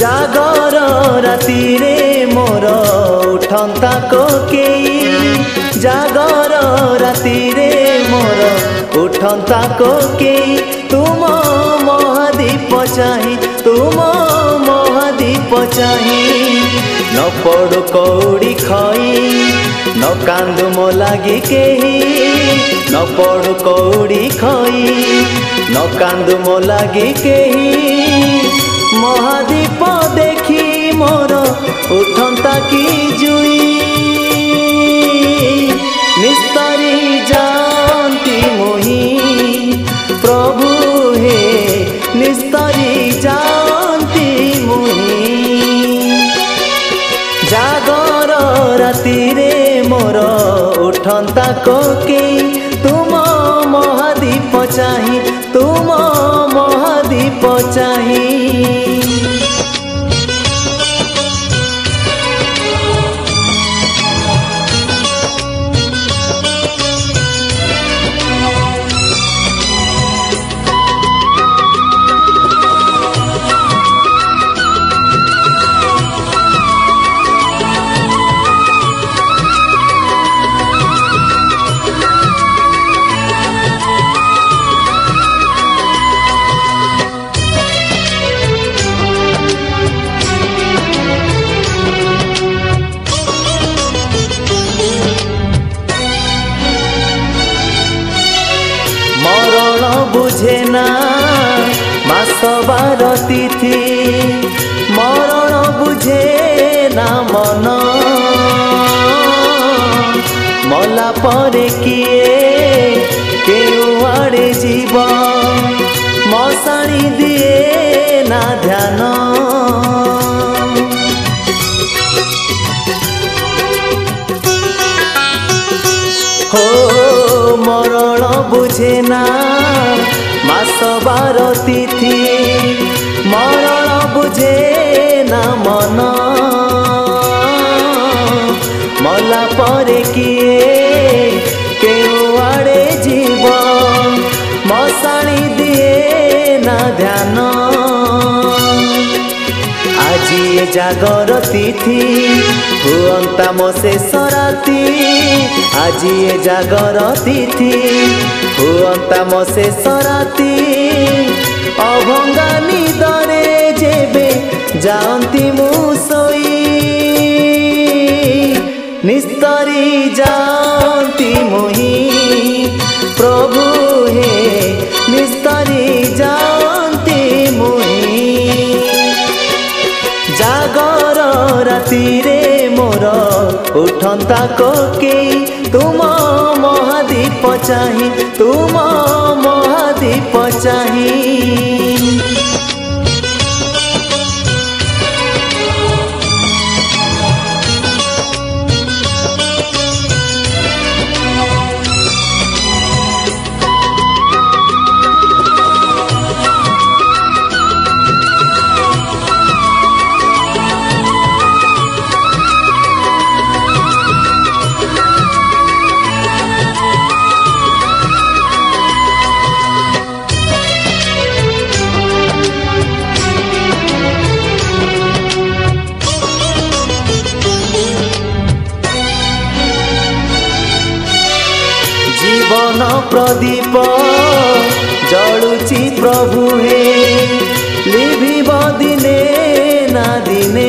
जागर राति रे मोर उठंता कोकेई जागर राति रे मोर उठंता कोकेई तुम महादीप चाही तुम महादीप चाही न पड़ु कौड़ी खई न कांदु मो लागी केही न पड़ु कौड़ी खई न कांदु मो लागी केही महादीप देखी मोर उठंता की जुई निस्तरी जानती मोही प्रभु हे निस्तरी जानती मोही जागर राति रे मोर उठंता कोकेई तुम महादीप चाही तुम महादीप चाही बुझे ना मास बार तिथि मरण बुझे ना मन मला परे किए केउ आड़े जीव मशाणी दिए ना ध्यान हो मरण बुझे ना मास बार तिथि मरण बुझे ना मन मला परे किए केउ आड़े जीव मशाणी दिए ना ध्यान আজি এ জাগর তিথি হুয়ন্তা মো শেষ রাতি আজি এ জাগর তিথি হুয়ন্তা মো শেষ রাতি অভঙ্গা নিদরে যেবে যান্তি মু শোই নিস্তরি যান্তি মোহি প্রভু হে নিস্তরি যান্তি মোহি जागर राति रे मोर उठंता कोकेई तुम महादीप चाही तुम महादीप चाही जीवन प्रदीप जलुची प्रभु हे लिभिब दिने ना दिने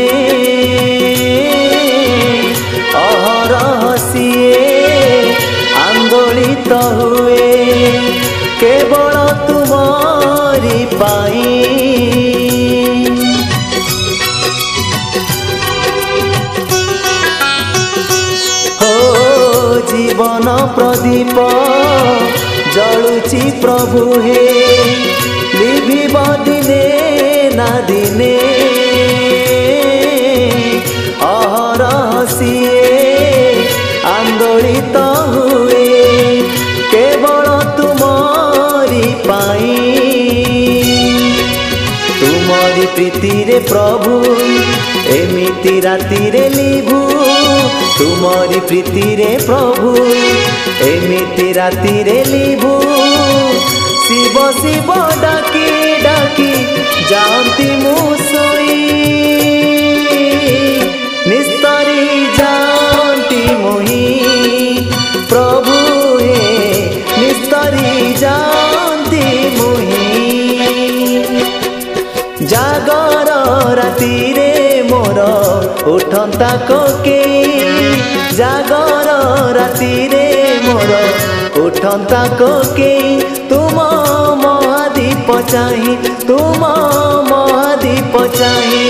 अहरह सिए आंदोलित हुए केवल पाई। हो जीवन प्रदीप जलुची प्रभु हे लिभिब दिने ना दिने अहरह सिए आंदोलित हुए केवल तुमरी पाई। तुमरी प्रीति रे प्रभु एमिति राति रे लिभु तुमरी प्रीति रे प्रभु एमिति राति रे लिभु शिव शिव डाकी डाकी जाती मुसोई निस्तरी जानती मोही प्रभु हे निस्तरी जानती मोही। जागर राति रे मोर उठंता कोके जागर राति रे मोर उठंता कोके तुम महादीप चाही तुम महादीप चाही।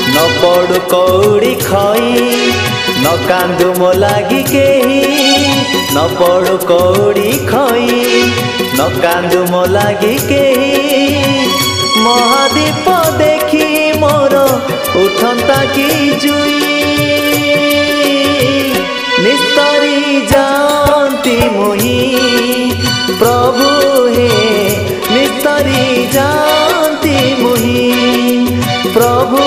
न पड़ु कौड़ी खई न कांदु मो लागी केही न पड़ु कौड़ी खई न कांदु मो लागी केही। महादीप देखी मोर उठंता की जुई निस्तरी जानती मोही प्रभु हे निस्तरी जानती मोही प्रभु